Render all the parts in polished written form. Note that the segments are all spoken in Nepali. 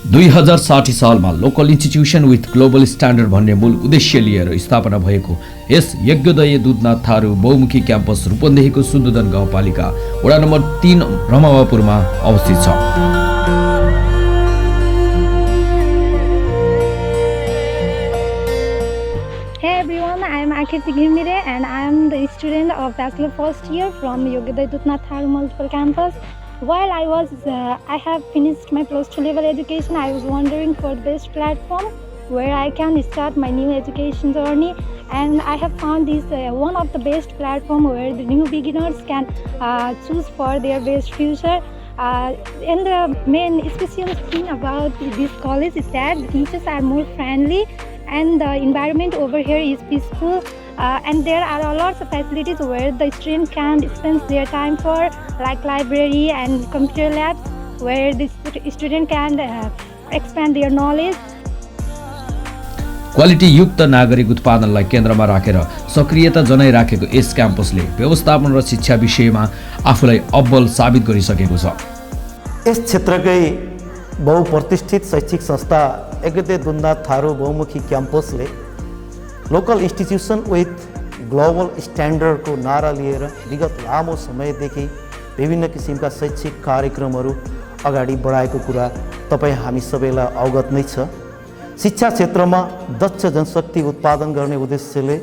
2060 सालमा local institution with global standard भन्ने मूल उद्देश्य लिएर स्थापना भएको यस यज्ञोदय दुधनाथ थारू बहुमुखी क्याम्पस रूपन्देहीको सुन्दुदन गाउँपालिका वडा नम्बर 3 रमावापुरमा अवस्थित छ। Hey everyone, I am Akirti Ghimire and I am the student of Bachelor First Year from Yogyodaya Dudnath Tharu Multiple Campus. While I have finished my plus 2 level education, I was wondering for the best platform where I can start my new education journey, and I have found this one of the best platform where the new beginners can choose for their best future. And the main special thing about this college is that the teachers are more friendly and the environment over here is peaceful. And there are lots of facilities where the student can spend their time for, like library and computer labs, where the student can expand their knowledge. Quality युक्त नागरिक उत्पादनलाई केन्द्रमा राखेर सक्रियता जनाइराखेको यस क्याम्पसले व्यवस्थापन र शिक्षा विषयमा आफूलाई अब्बल साबित गरिसकेको छ। यस क्षेत्रकै बहुप्रतिष्ठित शैक्षिक संस्था योग्योदय दुधनाथ थारू बहुमुखी क्याम्पसले लोकल इन्स्टिट्युसन विथ ग्लोबल स्ट्यान्डर्डको नारा लिएर विगत लामो समयदेखि विभिन्न किसिमका शैक्षिक कार्यक्रमहरू अगाडि बढाएको कुरा तपाईँ हामी सबैलाई अवगत नै छ। शिक्षा क्षेत्रमा दक्ष जनशक्ति उत्पादन गर्ने उद्देश्यले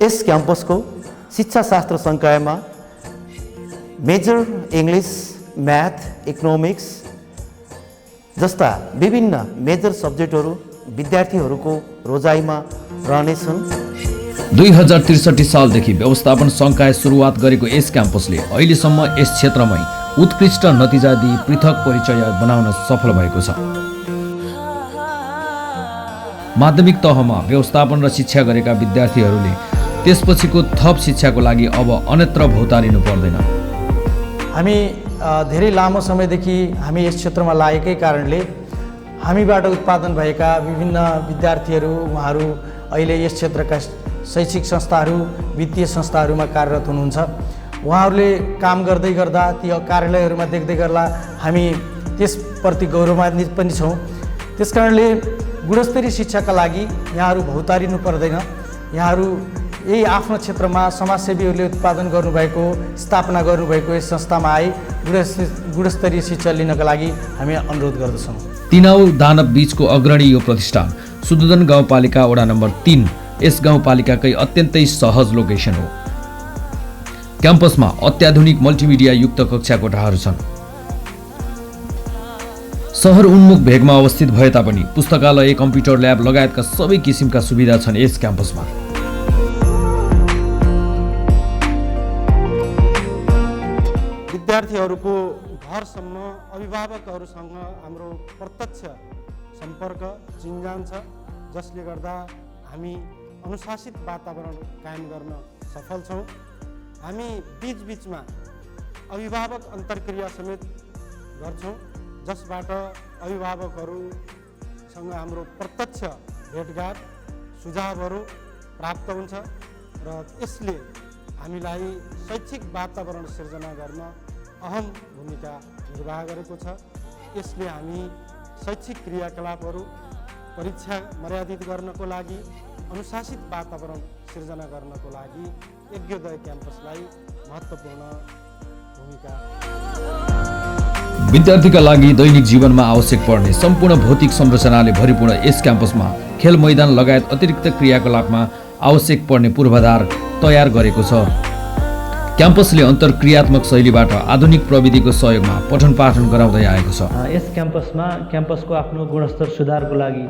यस क्याम्पसको शिक्षा शास्त्र संकायमा मेजर इङ्ग्लिस, म्याथ, इकोनोमिक्स जस्ता विभिन्न मेजर सब्जेक्टहरू विद्यार्थीहरूको रोजाइमा रहनेछन्। 2063 सालदेखि व्यवस्थापन संकाय सुरुवात गरेको यस क्याम्पसले अहिलेसम्म यस क्षेत्रमै उत्कृष्ट नतिजा दिई पृथक परिचय बनाउन सफल भएको छ। माध्यमिक तहमा व्यवस्थापन र शिक्षा गरेका विद्यार्थीहरूले त्यसपछिको थप शिक्षाको लागि अब अन्यत्र भौतारिनु पर्दैन। हामी धेरै लामो समयदेखि हामी यस क्षेत्रमा लागेकै कारणले हामीबाट उत्पादन भएका विभिन्न विद्यार्थीहरू उहाँहरू अहिले यस क्षेत्रका शैक्षिक संस्थाहरू, वित्तीय संस्थाहरूमा कार्यरत हुनुहुन्छ। उहाँहरूले काम गर्दै गर्दा ती कार्यालयहरूमा देख्दै गर्दा हामी त्यसप्रति गौरवान्वित पनि छौँ। त्यसकारणले गुणस्तरीय शिक्षाका लागि यहाँहरू भौतारिनु पर्दैन। यहाँहरू यही आफ्नो क्षेत्रमा समाजसेवीहरूले उत्पादन गर्नुभएको, स्थापना गर्नुभएको यस संस्थामा आए गुणस्तरीय शिक्षा लिनका लागि हामी अनुरोध गर्दछौँ। तिनाउ दानव बीचको अग्रणी यो प्रतिष्ठान सुन्दुदन गाउँपालिका वडा नम्बर 3 यस गाउँपालिकाकै अत्यन्तै सहज लोकेसन हो। क्याम्पसमा अत्याधुनिक मल्टिमिडिया युक्त कक्षा कोठाहरू छन्। सहर उन्मुख भेगमा अवस्थित भए तापनि पुस्तकालय, कम्प्युटर ल्याब लगायतका सबै किसिमका सुविधा छन् यस क्याम्पसमा। विद्यार्थीहरूको घरसम्म अभिभावकहरूसँग हाम्रो प्रत्यक्ष सम्पर्क चिन्जान छ, जसले गर्दा हामी अनुशासित वातावरण कायम गर्न सफल छौँ। हामी बीचबीचमा अभिभावक अन्तर्क्रिया समेत गर्छौँ, जसबाट अभिभावकहरूसँग हाम्रो प्रत्यक्ष भेटघाट, सुझावहरू प्राप्त हुन्छ र यसले हामीलाई शैक्षिक वातावरण सिर्जना गर्न अहम भूमिका निर्वाह गरेको छ। यसले हामी शैक्षिक क्रियाकलापहरू, परीक्षा मर्यादित गर्नको लागि, अनुशासित वातावरण सिर्जना गर्नको लागि योग्योदय क्याम्पसलाई महत्त्वपूर्ण भूमिका। विद्यार्थीका लागि दैनिक जीवनमा आवश्यक पर्ने सम्पूर्ण भौतिक संरचनाले भरिपूर्ण यस क्याम्पसमा खेल मैदान लगायत अतिरिक्त क्रियाकलापमा आवश्यक पर्ने पूर्वाधार तयार गरेको छ। क्याम्पसले अन्तर्क्रियात्मक शैलीबाट आधुनिक प्रविधिको सहयोगमा पठन पाठन गराउँदै आएको छ। यस क्याम्पसमा क्याम्पसको आफ्नो गुणस्तर सुधारको लागि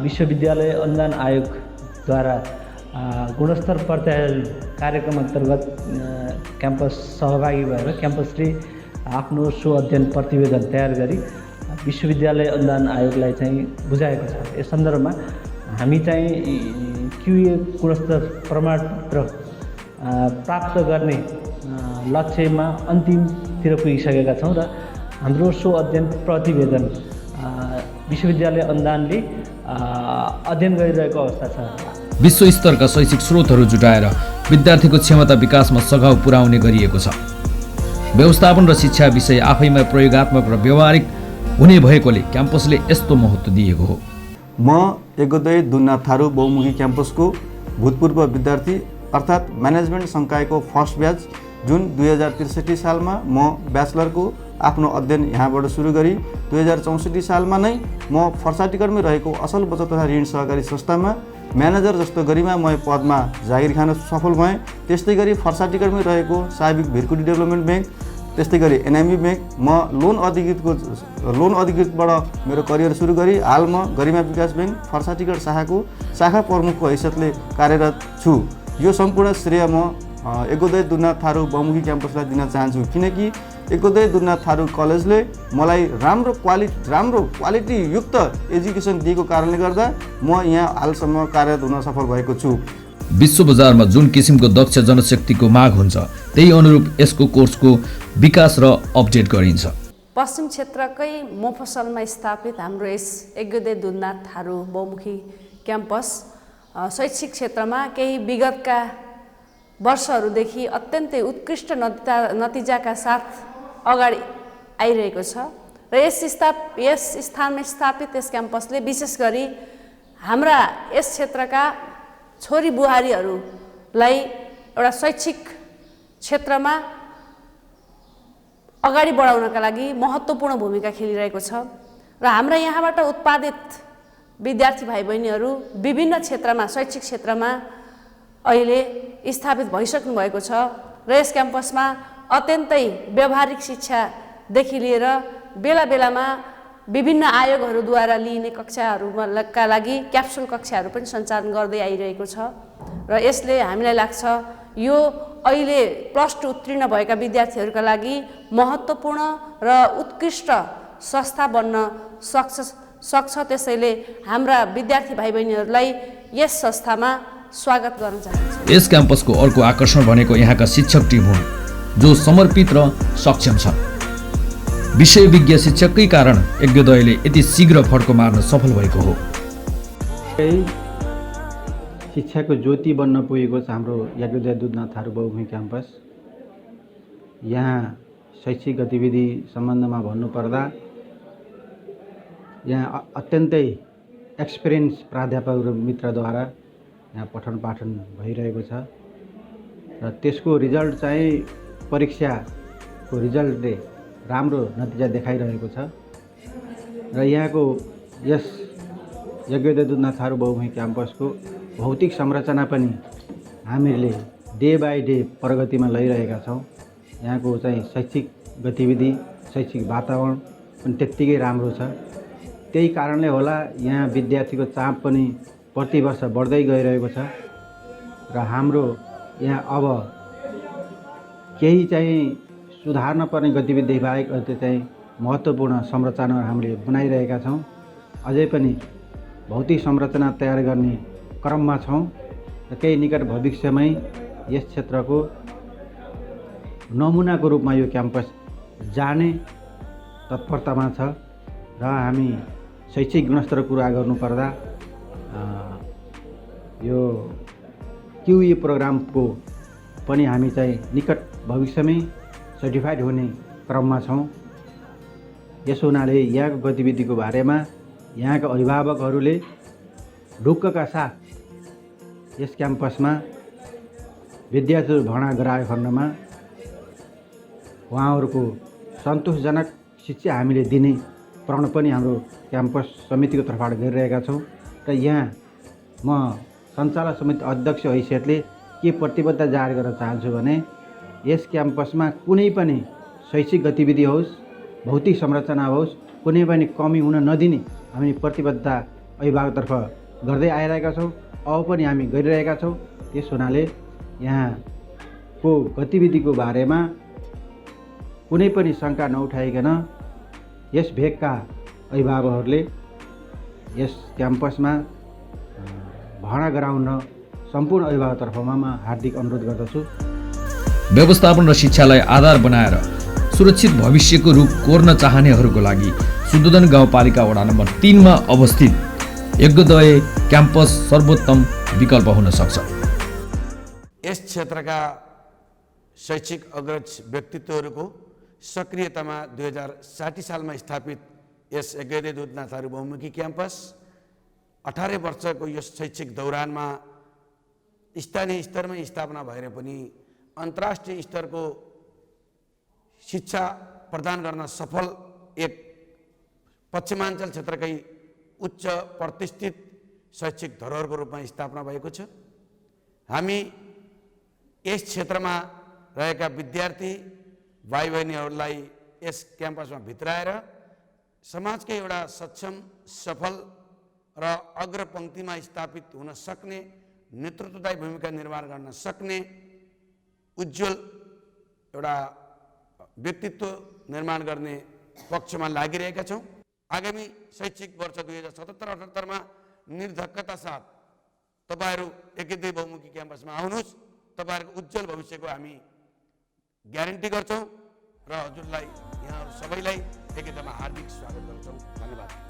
विश्वविद्यालय अनुदान आयोगद्वारा गुणस्तर प्रत्यायन कार्यक्रम अन्तर्गत क्याम्पस सहभागी भएर क्याम्पसले आफ्नो स्व अध्ययन प्रतिवेदन तयार गरी विश्वविद्यालय अनुदान आयोगलाई चाहिँ बुझाएको छ। यस सन्दर्भमा हामी चाहिँ QA गुणस्तर प्रमाणपत्र प्राप्त गर्ने लक्ष्यमा अन्तिमतिर पुगिसकेका छौँ र हाम्रो स्व अध्ययन प्रतिवेदन विश्वविद्यालय अनुदानले अध्ययन गरिरहेको अवस्था छ। विश्व स्तरका शैक्षिक स्रोतहरू जुटाएर विद्यार्थीको क्षमता विकासमा सघाउ पुर्याउने गरिएको छ। व्यवस्थापन र शिक्षा विषय आफैमा प्रयोगात्मक र व्यावहारिक हुने भएकोले क्याम्पसले यस्तो महत्त्व दिएको हो। म एगोदय दुन्ना थारू बहुमुखी क्याम्पसको भूतपूर्व विद्यार्थी अर्थात् म्यानेजमेन्ट संकायको फर्स्ट ब्याच, जुन 2063 सालमा म ब्याचलरको आफ्नो अध्ययन यहाँबाट सुरु गरी 2064 सालमा नै म फर्साटिकरमै रहेको असल बचत तथा ऋण सहकारी संस्थामा म्यानेजर जस्तो गरिमामय पदमा जागिर खान सफल भएँ। त्यस्तै गरी फर्साटिकरमै रहेको साविक भिरकुटी डेभलपमेन्ट ब्याङ्क, त्यस्तै गरी एनएमबी ब्याङ्क म लोन अधिकृतबाट मेरो करियर सुरु गरी हाल म गरिमा विकास ब्याङ्क फर्साटिकर शाखा प्रमुखको हैसियतले कार्यरत छु। यो सम्पूर्ण श्रेय म एगोदय दुन्ना थारू बहुमुखी क्याम्पसलाई दिन चाहन्छु, किनकि एगोदय दुन्ना थारू कलेजले मलाई राम्रो क्वालिटी युक्त एजुकेसन दिएको कारणले गर्दा म यहाँ हालसम्म कार्यरत हुन सफल भएको छु। विश्व बजारमा जुन किसिमको दक्ष जनशक्तिको माग हुन्छ त्यही अनुरूप यसको कोर्सको विकास र अपडेट गरिन्छ। पश्चिम क्षेत्रकै मोफसलमा स्थापित हाम्रो यस एगोदय दुन्ना थारू बहुमुखी क्याम्पस शैक्षिक क्षेत्रमा केही विगतका वर्षहरूदेखि अत्यन्तै उत्कृष्ट नतिजाका साथ अगाडि आइरहेको छ र यस स्थानमा स्थापित यस क्याम्पसले विशेष गरी हाम्रा यस क्षेत्रका छोरी बुहारीहरूलाई एउटा शैक्षिक क्षेत्रमा अगाडि बढाउनका लागि महत्त्वपूर्ण भूमिका खेलिरहेको छ र हाम्रा यहाँबाट उत्पादित विद्यार्थी भाइ बहिनीहरू विभिन्न क्षेत्रमा शैक्षिक क्षेत्रमा अहिले स्थापित भइसक्नु भएको छ र यस क्याम्पसमा अत्यन्तै व्यावहारिक शिक्षादेखि लिएर बेला बेलामा विभिन्न आयोगहरूद्वारा लिइने कक्षाहरूका लागि क्याप्सुल कक्षाहरू पनि सञ्चालन गर्दै आइरहेको छ र यसले हामीलाई लाग्छ यो अहिले +2 उत्तीर्ण भएका विद्यार्थीहरूका लागि महत्त्वपूर्ण र उत्कृष्ट संस्था बन्न सक्छ। त्यसैले हाम्रा विद्यार्थी भाइ बहिनीहरूलाई यस संस्थामा स्वागत गर्न चाहन्छु। यस क्याम्पसको अर्को आकर्षण भनेको यहाँका शिक्षक टिम हुन् जो समर्पित र सक्षम छन्। विषय विज्ञ शिक्षककै कारण एगोदयले यति शीघ्र फड्को मार्न सफल भएको हो। शिक्षाको ज्योति बन्न पुगेको छ हाम्रो एगोदय दुन्ना थारू बहुमुखी क्याम्पस। यहाँ शैक्षिक गतिविधि सम्बन्धमा भन्नुपर्दा यहाँ अत्यन्तै एक्सपिरियन्स प्राध्यापक र मित्रद्वारा यहाँ पठन पाठन भइरहेको छ र त्यसको रिजल्ट चाहिँ परीक्षाको रिजल्टले राम्रो नतिजा देखाइरहेको छ र यहाँको यस एगोदय दुन्ना थारू बहुमुखी क्याम्पसको भौतिक संरचना पनि हामीले डे बाई डे प्रगतिमा लैरहेका छौँ। यहाँको चाहिँ शैक्षिक गतिविधि शैक्षिक वातावरण पनि त्यत्तिकै राम्रो छ। त्यही कारणले होला यहाँ विद्यार्थीको चाप पनि प्रतिवर्ष बढ्दै गइरहेको छ र हाम्रो यहाँ अब केही चाहिँ सुधार्न पर्ने गतिविधि बाहेक अहिले चाहिँ महत्त्वपूर्ण संरचना हामीले बनाइरहेका छौँ। अझै पनि भौतिक संरचना तयार गर्ने क्रममा छौँ र केही निकट भविष्यमै यस क्षेत्रको नमुनाको रूपमा यो क्याम्पस जाने तत्परतामा छ र हामी शैक्षिक गुणस्तर कुरा गर्नुपर्दा यो क्युए प्रोग्रामको पनि हामी चाहिँ निकट भविष्यमै सर्टिफाइड हुने क्रममा छौँ। यसो हुनाले यहाँको गतिविधिको बारेमा यहाँका अभिभावकहरूले ढुक्कका साथ यस क्याम्पसमा विद्यार्थीहरू भर्ना गराएको खण्डमा उहाँहरूको सन्तोषजनक शिक्षा हामीले दिने प्रण पनि हाम्रो क्याम्पस समितिको तर्फबाट गरिरहेका छौँ र यहाँ म सञ्चालक समिति अध्यक्ष हैसियतले के प्रतिबद्धता जाहेर गर्न चाहन्छु भने यस क्याम्पसमा कुनै पनि शैक्षिक गतिविधि होस् भौतिक संरचना होस् कुनै पनि कमी हुन नदिने हामी प्रतिबद्धता अभिभावकतर्फ गर्दै आइरहेका छौँ, अब पनि हामी गरिरहेका छौँ। त्यस हुनाले यहाँको गतिविधिको बारेमा कुनै पनि शङ्का नउठाइकन यस भेगका अभिभावकहरूले यस क्याम्पसमा भर्ना गराउन सम्पूर्ण अभिभावकतर्फमा म हार्दिक अनुरोध गर्दछु। व्यवस्थापन र शिक्षालाई आधार बनाएर सुरक्षित भविष्यको रूप कोर्न चाहनेहरूको लागि सुदोधन गाउँपालिका वडा नम्बर 3 मा अवस्थित एगोदय क्याम्पस सर्वोत्तम विकल्प हुन सक्छ। यस क्षेत्रका शैक्षिक अग्रज व्यक्तित्वहरूको सक्रियतामा 2060 सालमा स्थापित यस यज्ञोदय दुधनाथहरू बहुमुखी क्याम्पस 18 वर्षको यस शैक्षिक दौरानमा स्थानीय स्तरमै स्थापना भएर पनि अन्तर्राष्ट्रिय स्तरको शिक्षा प्रदान गर्न सफल एक पश्चिमाञ्चल क्षेत्रकै उच्च प्रतिष्ठित शैक्षिक धरोहरको रूपमा स्थापना भएको छ। हामी यस क्षेत्रमा रहेका विद्यार्थी भाइ बहिनीहरूलाई यस क्याम्पसमा भित्राएर समाजकै एउटा सक्षम, सफल र अग्रपङ्क्तिमा स्थापित हुन सक्ने, नेतृत्वदायी भूमिका निर्वाह गर्न सक्ने उज्जवल एउटा व्यक्तित्व निर्माण गर्ने पक्षमा लागिरहेका छौँ। आगामी शैक्षिक वर्ष 2077-78 मा निर्धक्कता साथ तपाईहरू एकीकृत बहुमुखी क्याम्पसमा आउनुहोस्। तपाईहरूको उज्जवल भविष्यको हामी ग्यारेन्टी गर्छौँ र हजुरलाई, यहाँहरू सबैलाई एकीकृतमा हार्दिक स्वागत गर्छौँ। धन्यवाद।